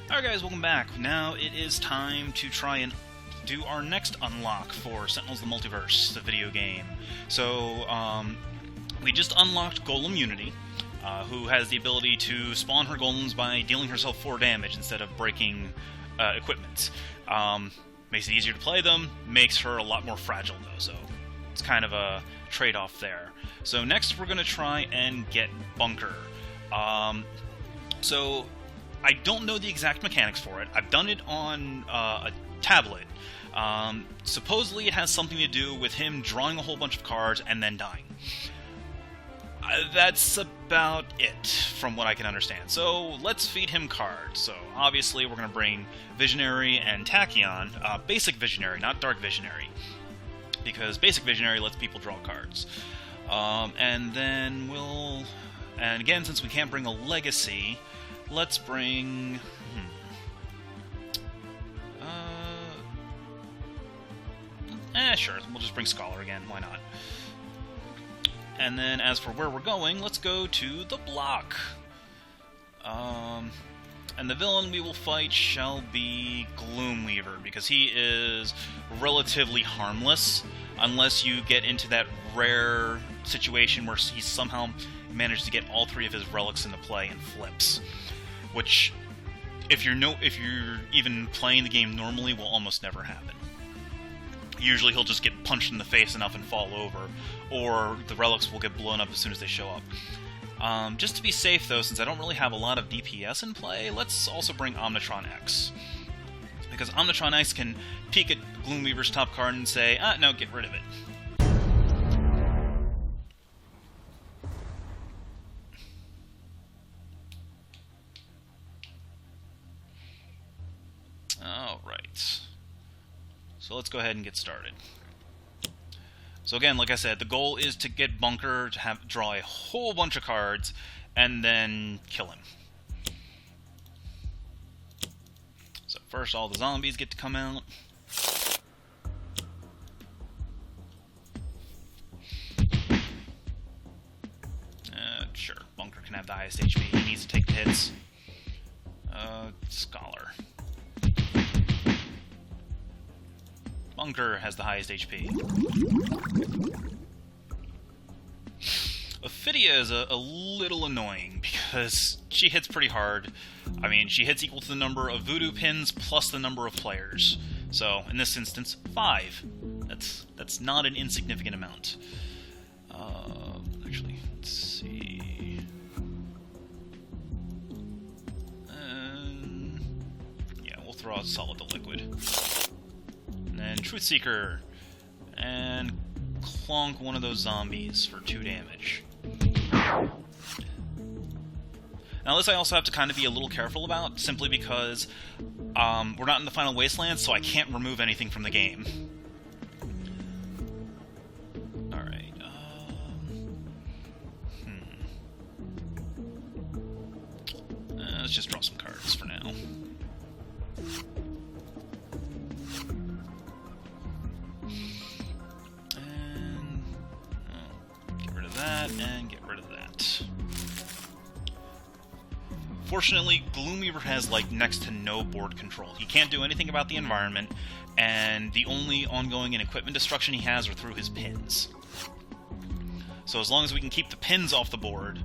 Alright guys, welcome back. Now it is time to try and do our next unlock for Sentinels the Multiverse, the video game. So, we just unlocked Golem Unity, who has the ability to spawn her golems by dealing herself 4 damage instead of breaking equipment. Makes it easier to play them, makes her a lot more fragile though, so it's kind of a trade-off there. So next we're going to try and get Bunker. So I don't know the exact mechanics for it. I've done it on a tablet. Supposedly it has something to do with him drawing a whole bunch of cards and then dying. That's about it, from what I can understand. So, let's feed him cards. So, obviously, we're going to bring Visionary and Tachyon. Basic Visionary, not Dark Visionary. Because Basic Visionary lets people draw cards. And then we'll... And again, since we can't bring a Legacy, let's bring... Sure, we'll just bring Scholar again, why not? And then, as for where we're going, let's go to the block. And the villain we will fight shall be Gloomweaver, because he is relatively harmless, unless you get into that rare situation where he somehow managed to get all 3 of his relics into play and flips. Which, if you're even playing the game normally, will almost never happen. Usually he'll just get punched in the face enough and fall over, or the relics will get blown up as soon as they show up. Just to be safe, though, since I don't really have a lot of DPS in play, let's also bring Omnitron X. Because Omnitron X can peek at Gloomweaver's top card and say, no, get rid of it. Alright. So let's go ahead and get started. So again, like I said, the goal is to get Bunker to draw a whole bunch of cards, and then kill him. So first, all the zombies get to come out. Sure, Bunker can have the highest HP. He needs to take the hits. Scholar. Bunker has the highest HP. Ophidia is a little annoying, because she hits pretty hard. I mean, she hits equal to the number of voodoo pins plus the number of players. So, in this instance, 5. That's not an insignificant amount. Actually, let's see... yeah, we'll throw out Solid to Liquid. And then Truthseeker, and clonk one of those zombies for 2 damage. Now this I also have to kind of be a little careful about, simply because we're not in the Final Wasteland, so I can't remove anything from the game. Alright, let's just draw some cards for now. And get rid of that. Fortunately, Gloomweaver has, like, next to no board control. He can't do anything about the environment, and the only ongoing and equipment destruction he has are through his pins. So as long as we can keep the pins off the board,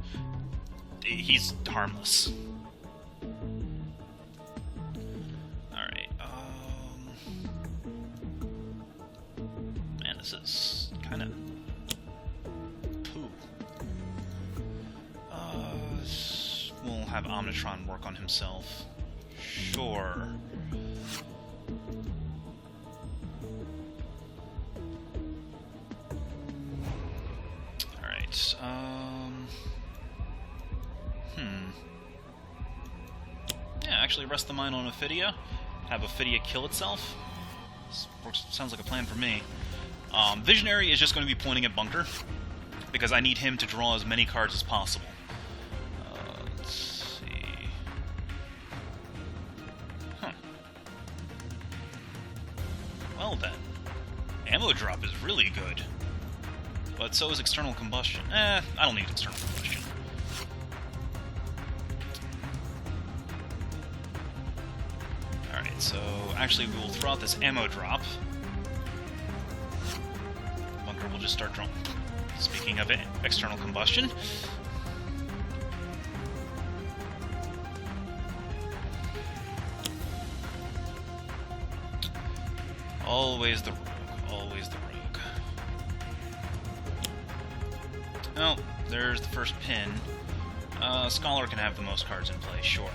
he's harmless. Alright, man, this is kind of... We'll have Omnitron work on himself. Sure. Alright, yeah, actually rest the mind on Ophidia. Have Ophidia kill itself. Sounds like a plan for me. Visionary is just going to be pointing at Bunker, because I need him to draw as many cards as possible. Well then, ammo drop is really good, but so is external combustion. I don't need external combustion. so actually we will throw out this ammo drop. Bunker will just start drawing. Speaking of it, external combustion. Always the rogue. Always the rogue. Oh, there's the first pin. Scholar can have the most cards in play, sure.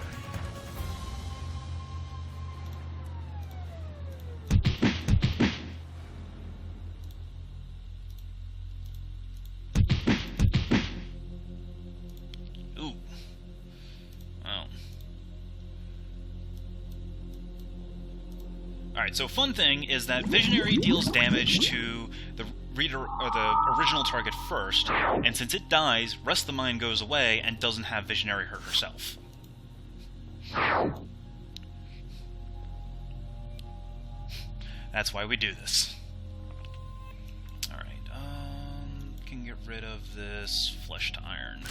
Ooh. Well. Alright, so fun thing is that Visionary deals damage to the reader or the original target first, and since it dies, Rest the Mind goes away and doesn't have Visionary hurt herself. That's why we do this. Alright, can get rid of this Flesh to Iron.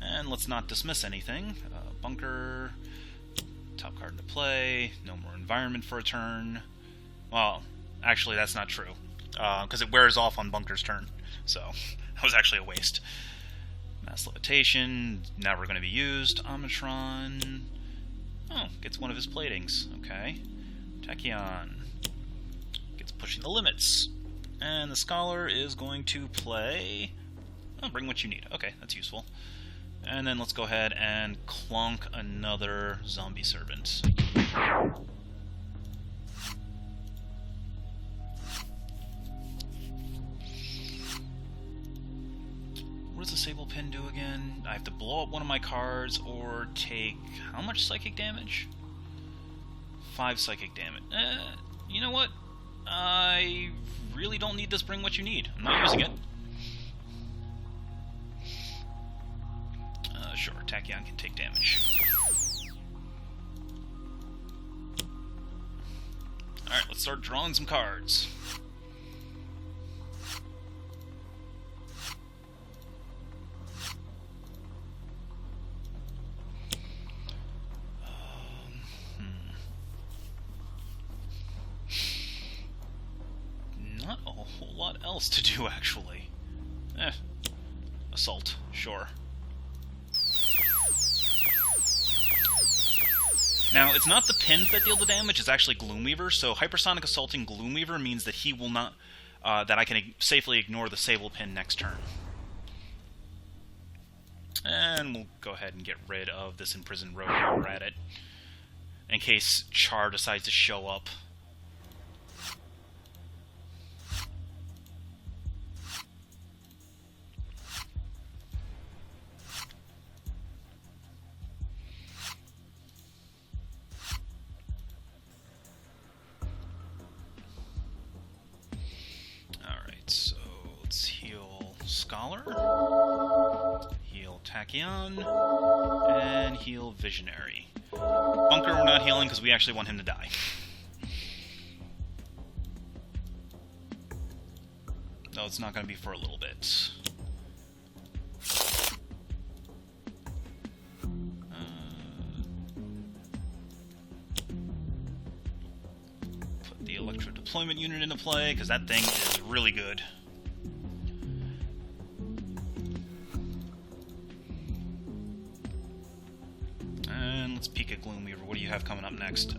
And let's not dismiss anything. Bunker, top card to play, no more environment for a turn. Well, actually that's not true, because it wears off on Bunker's turn, so that was actually a waste. Mass Levitation, never going to be used. Omnitron, oh, gets one of his platings, okay. Tachyon, gets pushing the limits. And the Scholar is going to play, oh, bring what you need, okay, that's useful. And then let's go ahead and clonk another Zombie Servant. What does the Sable Pin do again? I have to blow up one of my cards or take how much psychic damage? 5 psychic damage. You know what? I really don't need this Bring What You Need. I'm not using it. Sure, Tachyon can take damage. Alright, let's start drawing some cards. Not a whole lot else to do, actually. Assault, sure. Now, it's not the pins that deal the damage, it's actually Gloomweaver, so Hypersonic Assaulting Gloomweaver means that he will not, that I can safely ignore the Sable Pin next turn. And we'll go ahead and get rid of this Imprisoned Rogue while we're at it, in case Char decides to show up. Scholar, heal Tachyon, and heal Visionary. Bunker we're not healing because we actually want him to die. Though it's not going to be for a little bit. Put the Electro Deployment Unit into play because that thing is really good. Let's peek at Gloomweaver. What do you have coming up next?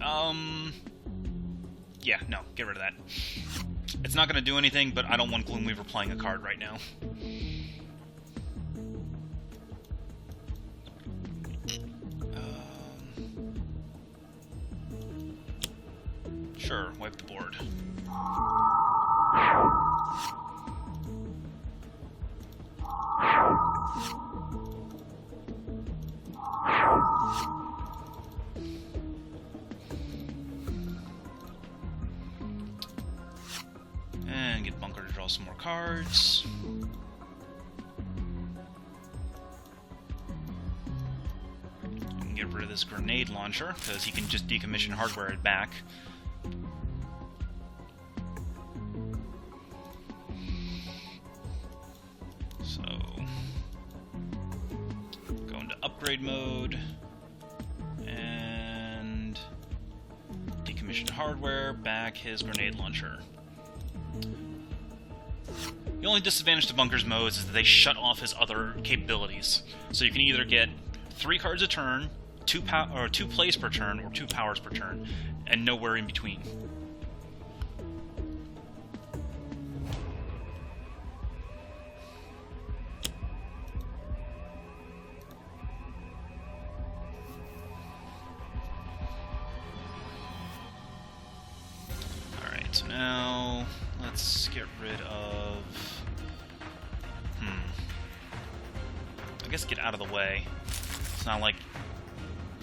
Yeah, no, get rid of that. It's not going to do anything, but I don't want Gloomweaver playing a card right now. Sure, wipe the board. And get Bunker to draw some more cards. And get rid of this grenade launcher, because he can just decommission hardware it back. So, go into upgrade mode. And decommissioned hardware, back his grenade launcher. The only disadvantage to Bunker's modes is that they shut off his other capabilities. So you can either get 3 cards a turn, 2 plays per turn, or 2 powers per turn, and nowhere in between. Alright, so now let's get rid of... I guess get out of the way. It's not like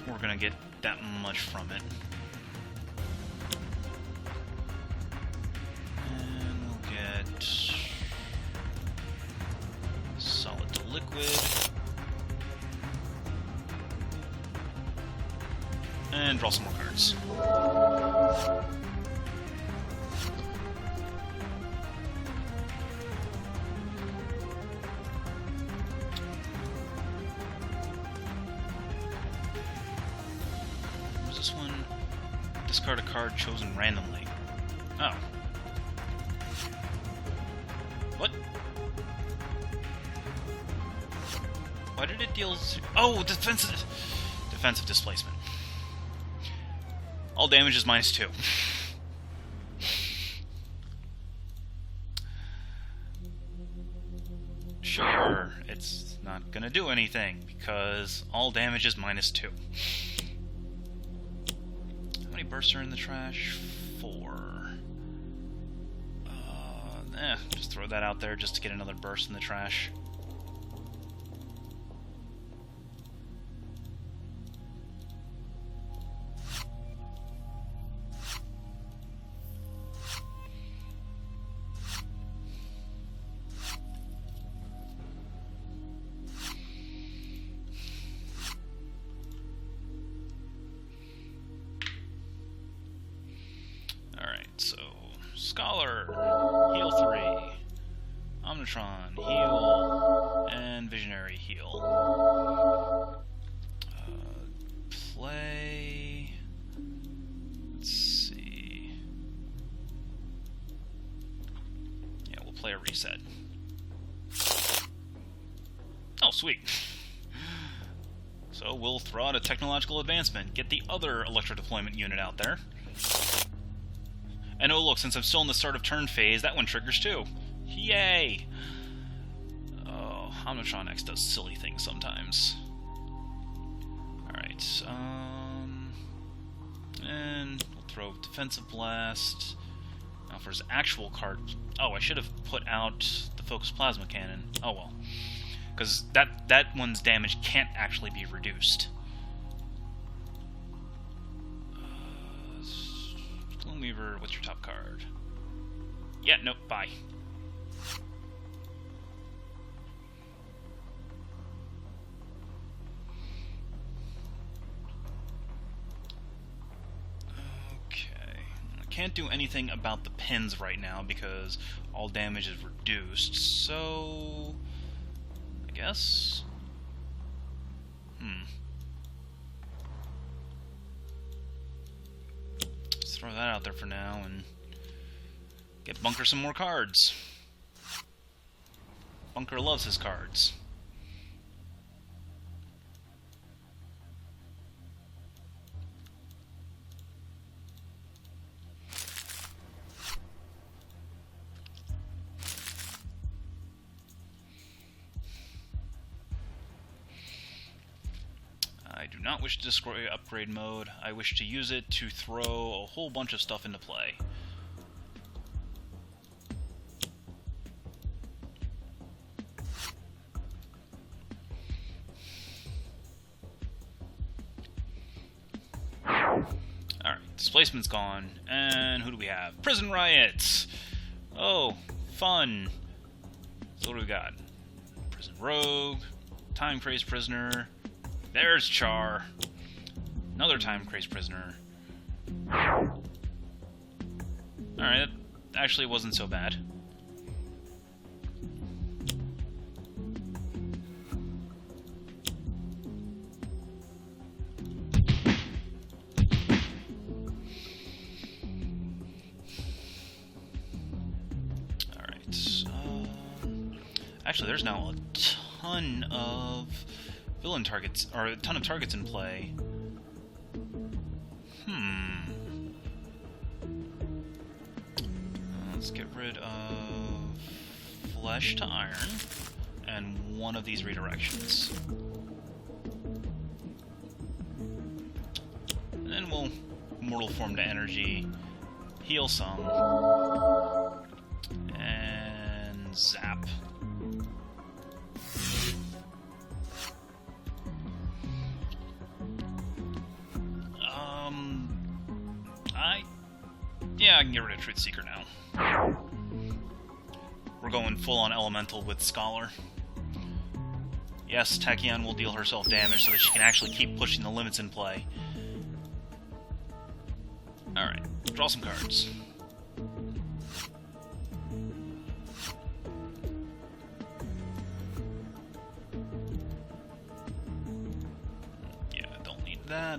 we're gonna get that much from it. And we'll get solid to liquid. And draw some more cards. This one, discard a card chosen randomly. Oh. What? Why did it deal... Oh, defensive displacement. All damage is -2. Sure, it's not gonna do anything, because all damage is -2. How many bursts are in the trash? 4. Just throw that out there just to get another burst in the trash. Scholar, heal 3. Omnitron, heal. And Visionary, heal. Play... Let's see... Yeah, we'll play a reset. Oh, sweet. So we'll throw out a technological advancement, get the other electro deployment unit out there. And oh look, since I'm still in the start of turn phase, that one triggers too. Yay! Oh, Omnitron X does silly things sometimes. Alright, and we'll throw Defensive Blast. Now for his actual card... Oh, I should have put out the Focused Plasma Cannon. Oh well. Because that one's damage can't actually be reduced. Weaver, what's your top card? Yeah, nope, bye. Okay. I can't do anything about the pins right now because all damage is reduced, so... I guess? Throw that out there for now and get Bunker some more cards. Bunker loves his cards. I do not wish to destroy upgrade mode. I wish to use it to throw a whole bunch of stuff into play. Alright, displacement's gone. And who do we have? Prison riots! Oh, fun. So what do we got? Prison rogue, time-crazed prisoner. There's Char. Another time-crazed prisoner. Alright, that actually wasn't so bad. actually, there's now a ton of villain targets, or a ton of targets in play. Let's get rid of flesh to iron and one of these redirections. And then we'll mortal form to energy, heal some, and zap. Yeah, I can get rid of Truth Seeker now. We're going full-on elemental with Scholar. Yes, Tachyon will deal herself damage so that she can actually keep pushing the limits in play. Alright, draw some cards. Yeah, I don't need that.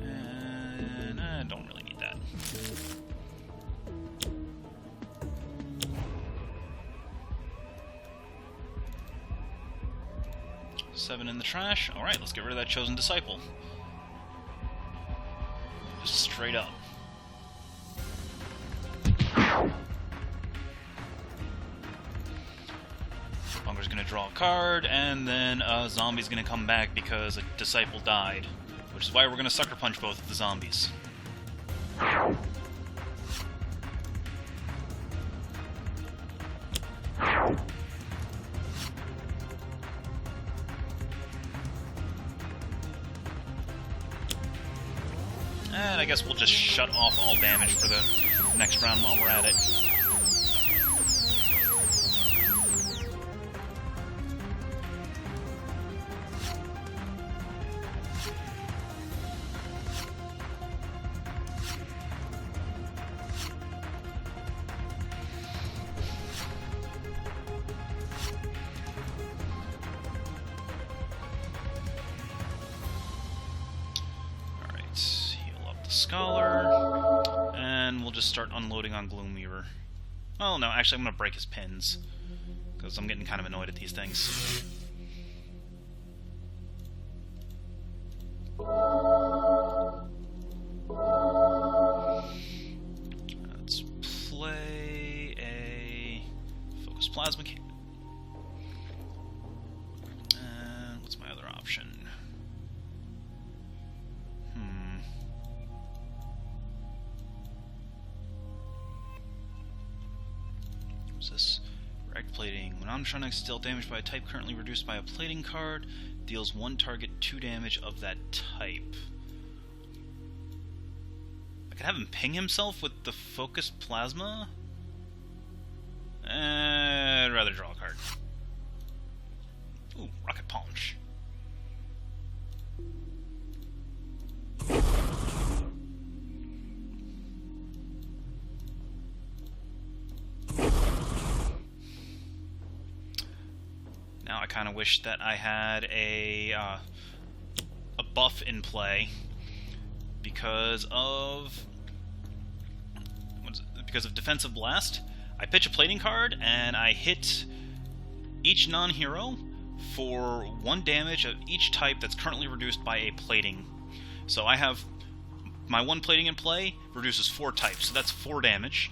And I don't really need that. Seven in the trash. Alright, let's get rid of that Chosen Disciple. Just straight up. Bunker's gonna draw a card, and then a zombie's gonna come back because a Disciple died. Which is why we're gonna Sucker Punch both of the zombies. And I guess we'll just shut off all damage for the next round while we're at it. Scholar, and we'll just start unloading on Gloomweaver. Oh no, actually I'm going to break his pins, because I'm getting kind of annoyed at these things. Let's play a Focus Plasma Cannon. And what's my other option? This Rect Plating. When Omnitronics dealt damage by a type currently reduced by a plating card, deals one target 2 damage of that type. I could have him ping himself with the Focused Plasma? I'd rather draw a card. Ooh, Rocket Punch. Now I kind of wish that I had a buff in play because of Defensive Blast. I pitch a plating card and I hit each non-hero for 1 damage of each type that's currently reduced by a plating. So I have my 1 plating in play reduces 4 types, so that's 4 damage.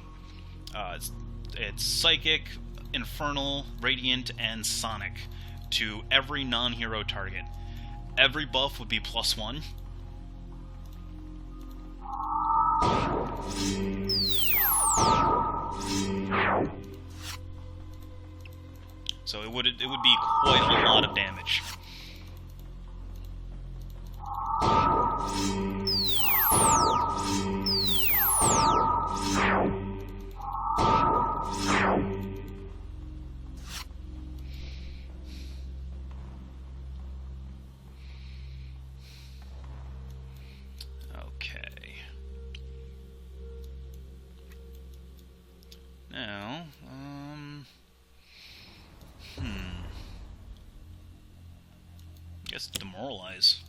It's Psychic, Infernal, Radiant, and Sonic to every non-hero target. Every buff would be +1. So it would be quite a lot of damage. Now, I guess Demoralize.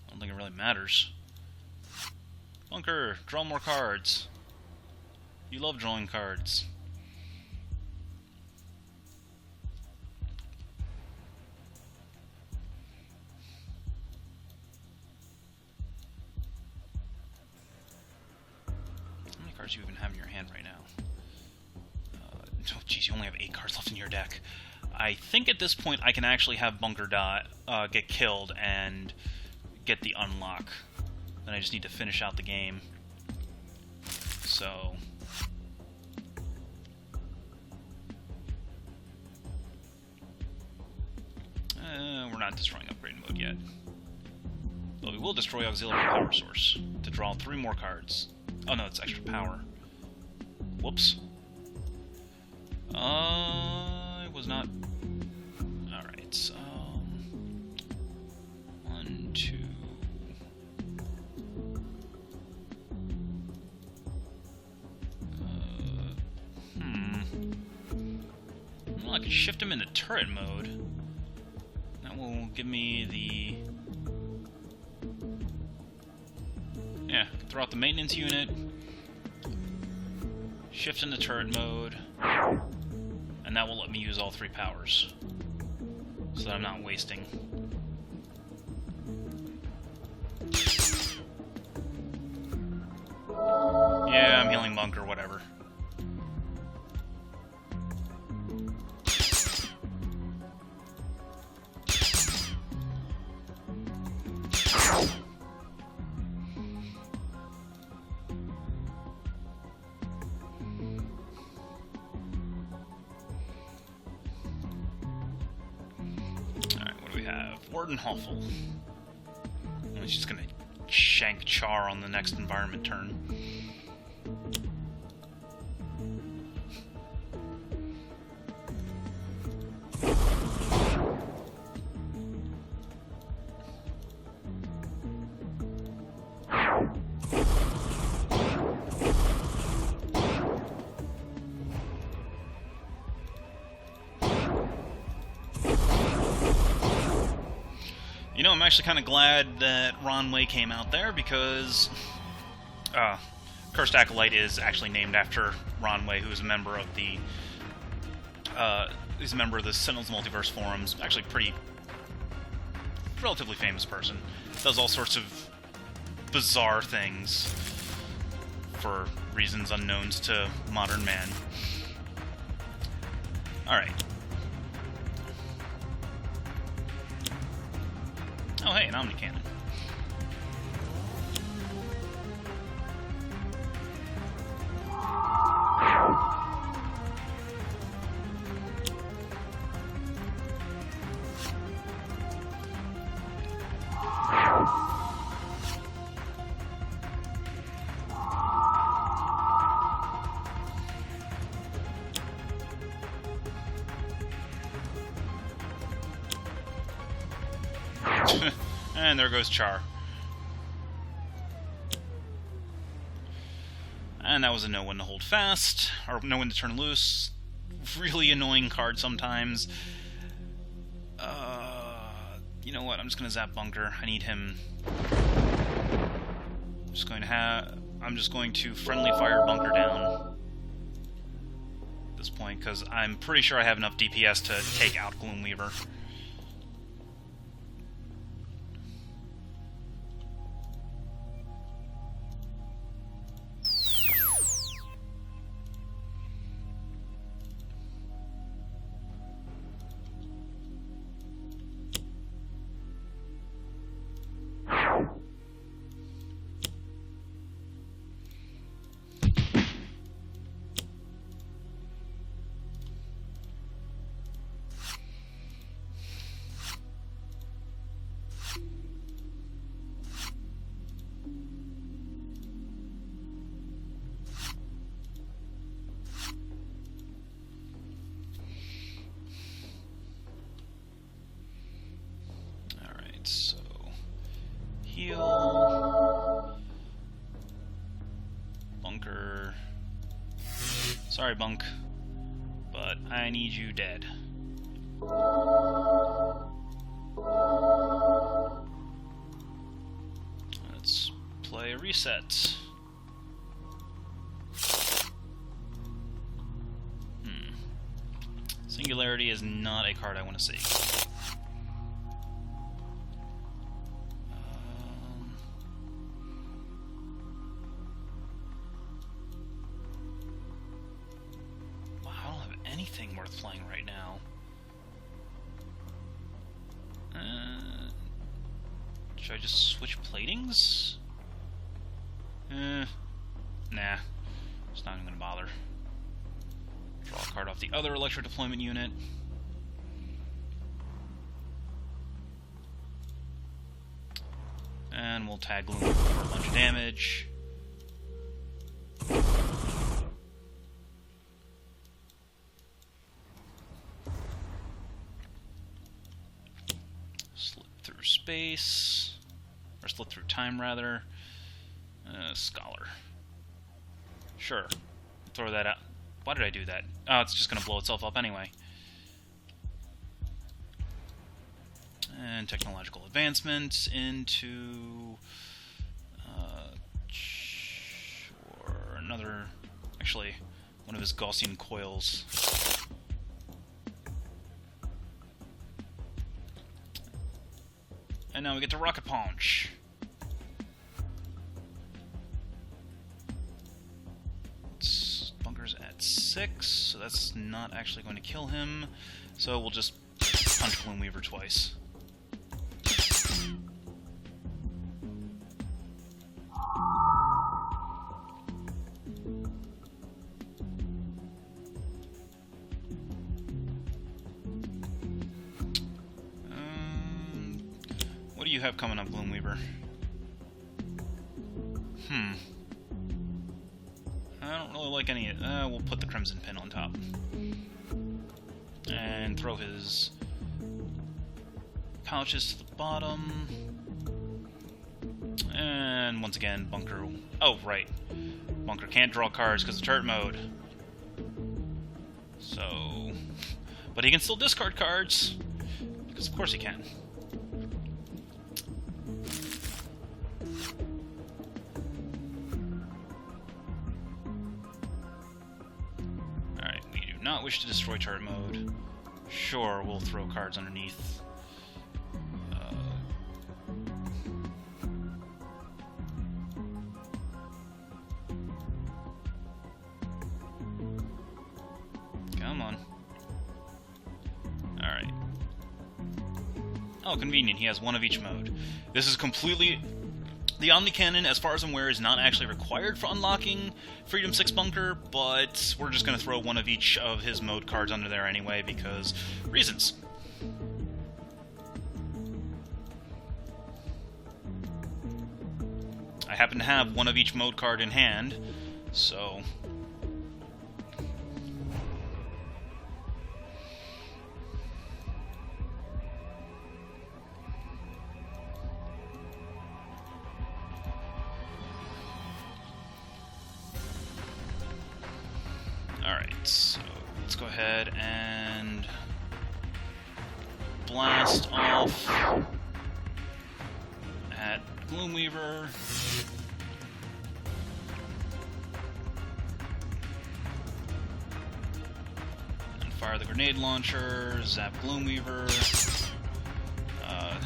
I don't think it really matters. Bunker, draw more cards. You love drawing cards. cards do you even have in your hand right now? Oh, geez, you only have 8 cards left in your deck. I think at this point I can actually have Bunker get killed and get the unlock. Then I just need to finish out the game. So... we're not destroying upgrade mode yet. But we will destroy auxiliary power source to draw 3 more cards. Oh no, it's extra power. Whoops. It was not... Alright, 1, 2... Well, I can shift him into turret mode. That will give me the... Yeah, throw out the maintenance unit, shift into turret mode, and that will let me use all 3 powers, so that I'm not wasting. Yeah, I'm healing Bunker, whatever. Warden Hoffel. He's just gonna shank Char on the next environment turn. You know, I'm actually kind of glad that Ron Way came out there, because Cursed Acolyte is actually named after Ron Way, who is a member of the Sentinels Multiverse forums. Actually, relatively famous person. Does all sorts of bizarre things for reasons unknowns to modern man. All right. Oh, hey, an Omnicannon. And there goes Char. And that was a no one to hold fast, or no one to turn loose. Really annoying card sometimes. You know what? I'm just gonna zap Bunker. I need him. I'm just going to friendly fire Bunker down at this point, because I'm pretty sure I have enough DPS to take out Gloomweaver. So, heal. Bunker. Sorry, Bunk, but I need you dead. Let's play a reset. Singularity is not a card I want to see. Should I just switch platings? Nah. Just not even gonna bother. Draw a card off the other electro deployment unit. And we'll tag Gloom for a bunch of damage. Slip through space. Or slip through time, rather. Scholar. Sure. Throw that out. Why did I do that? Oh, it's just going to blow itself up anyway. And technological advancements into... sure, another... Actually, one of his Gaussian coils. And now we get to Rocket Punch. Bunker's at 6, so that's not actually going to kill him. So we'll just punch Gloomweaver twice. What do you have coming up, Gloomweaver? I don't really like any... we'll put the Crimson Pin on top. And throw his pouches to the bottom. And once again, Bunker... Oh, right. Bunker can't draw cards because of turret mode. So... But he can still discard cards. Because of course he can. Not wish to destroy turret mode. Sure, we'll throw cards underneath. Come on. Alright. Oh, convenient. He has one of each mode. This is completely... The Omni Cannon, as far as I'm aware, is not actually required for unlocking Freedom 6 Bunker, but we're just going to throw one of each of his mode cards under there anyway, because reasons. I happen to have one of each mode card in hand, so... Alright, so let's go ahead and blast off at Gloomweaver. And fire the grenade launcher, zap Gloomweaver,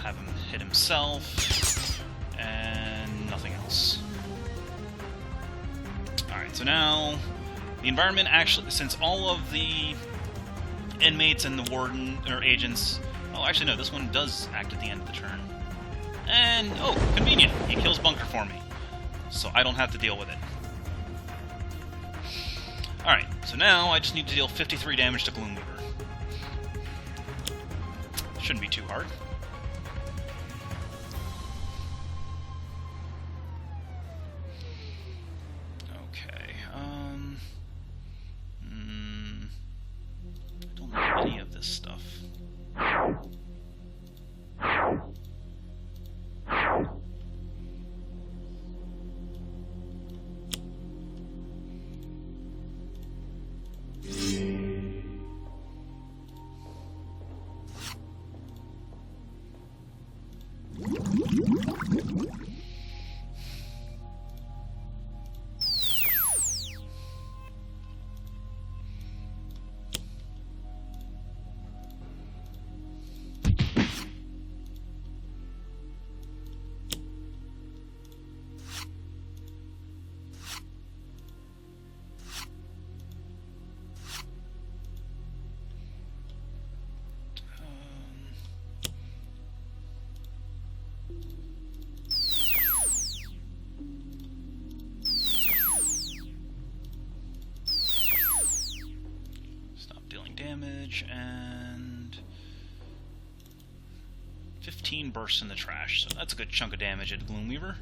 have him hit himself, and nothing else. Alright, so now... The environment actually, since all of the inmates and the warden, or agents... Oh, actually no, this one does act at the end of the turn. And, oh, convenient, he kills Bunker for me. So I don't have to deal with it. Alright, so now I just need to deal 53 damage to Gloomweaver. Shouldn't be too hard. Any of this stuff. 15 bursts in the trash, so that's a good chunk of damage at Gloomweaver.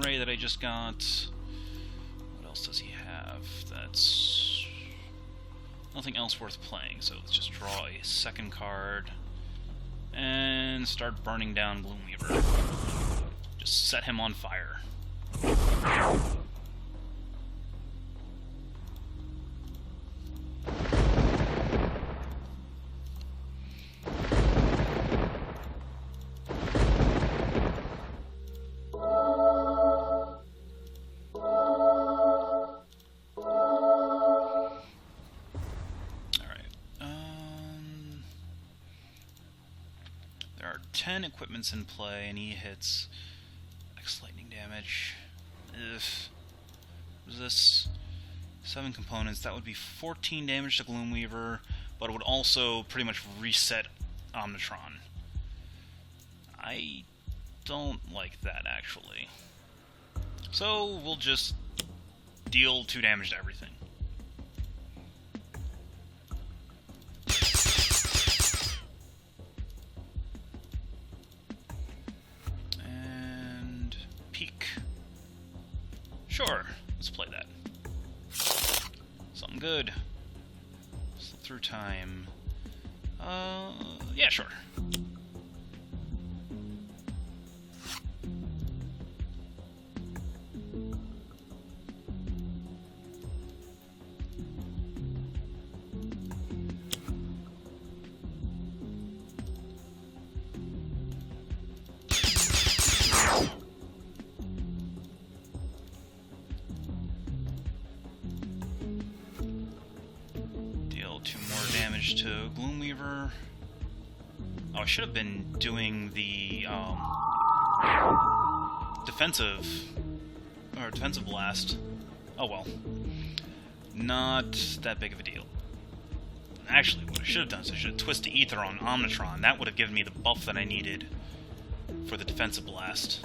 Ray that I just got. What else does he have? That's nothing else worth playing, so let's just draw a second card and start burning down Gloomweaver. Just set him on fire. There are 10 equipments in play, and he hits X lightning damage. Ugh. What is this? 7 components. That would be 14 damage to Gloomweaver, but it would also pretty much reset Omnitron. I don't like that, actually. So we'll just deal 2 damage to everything. Sure, let's play that. Something good. Slip through time. Yeah, sure. To Gloomweaver. Oh, I should have been doing the defensive blast. Oh well, not that big of a deal. Actually, what I should have done is I should have twisted Ether on Omnitron. That would have given me the buff that I needed for the defensive blast.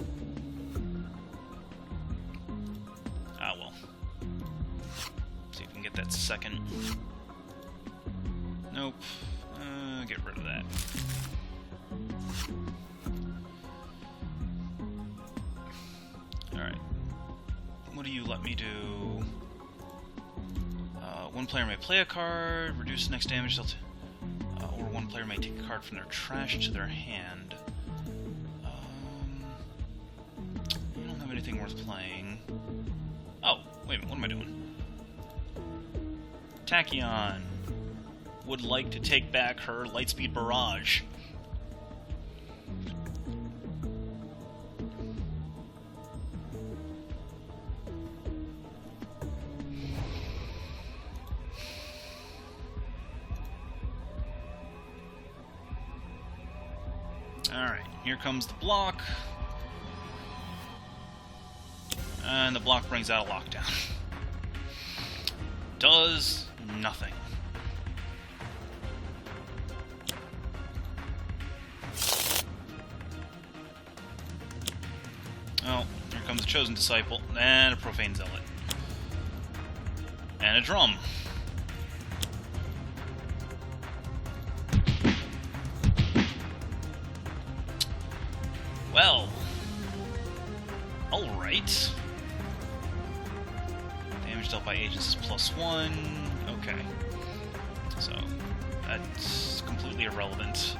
Ah well. See if we can get that second. Nope. Get rid of that. Alright. What do you let me do? One player may play a card, reduce the next damage dealt, or one player may take a card from their trash to their hand. I don't have anything worth playing. Oh, wait a minute, what am I doing? Tachyon would like to take back her Lightspeed Barrage. Alright, here comes the block. And the block brings out a lockdown. Does nothing. Oh, here comes a Chosen Disciple, and a Profane Zealot. And a Drum. Well. Alright. Damage dealt by agents is +1. Okay. So, that's completely irrelevant.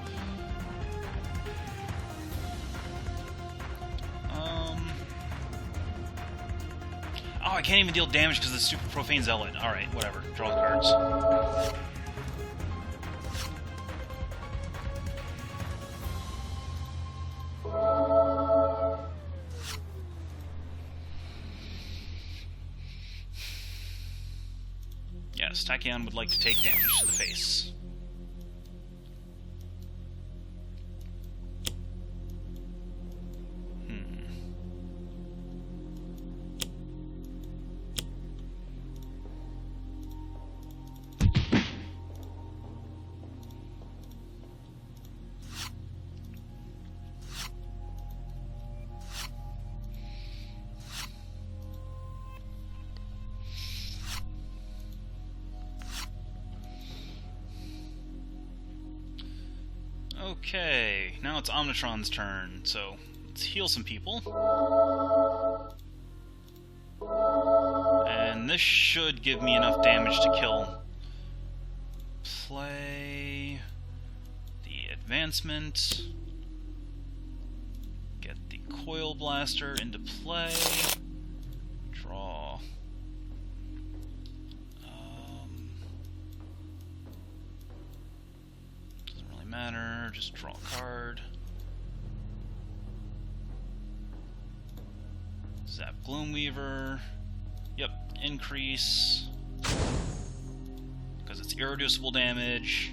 Oh, I can't even deal damage because of the Super Profane Zealot. Alright, whatever. Draw the cards. Yes, Tachyon would like to take damage to the face. Okay, now it's Omnitron's turn, so let's heal some people. And this should give me enough damage to kill. Play the advancement. Get the coil blaster into play. Draw. Doesn't really matter, just draw a card. Zap Gloomweaver. Yep, increase. Because it's irreducible damage.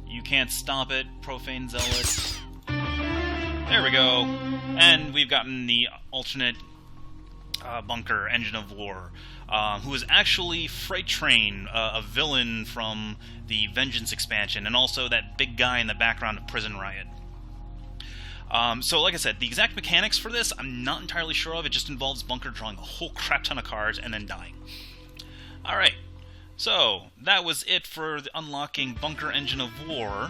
You can't stop it, Profane Zealot. There we go. And we've gotten the alternate bunker, Engine of War, who is actually Freight Train, a villain from the Vengeance expansion, and also that big guy in the background of Prison Riot. So, like I said, the exact mechanics for this, I'm not entirely sure of. It just involves Bunker drawing a whole crap ton of cards and then dying. Alright, so that was it for the unlocking Bunker Engine of War.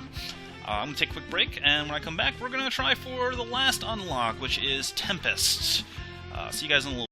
I'm going to take a quick break, and when I come back, we're going to try for the last unlock, which is Tempest. See you guys in a little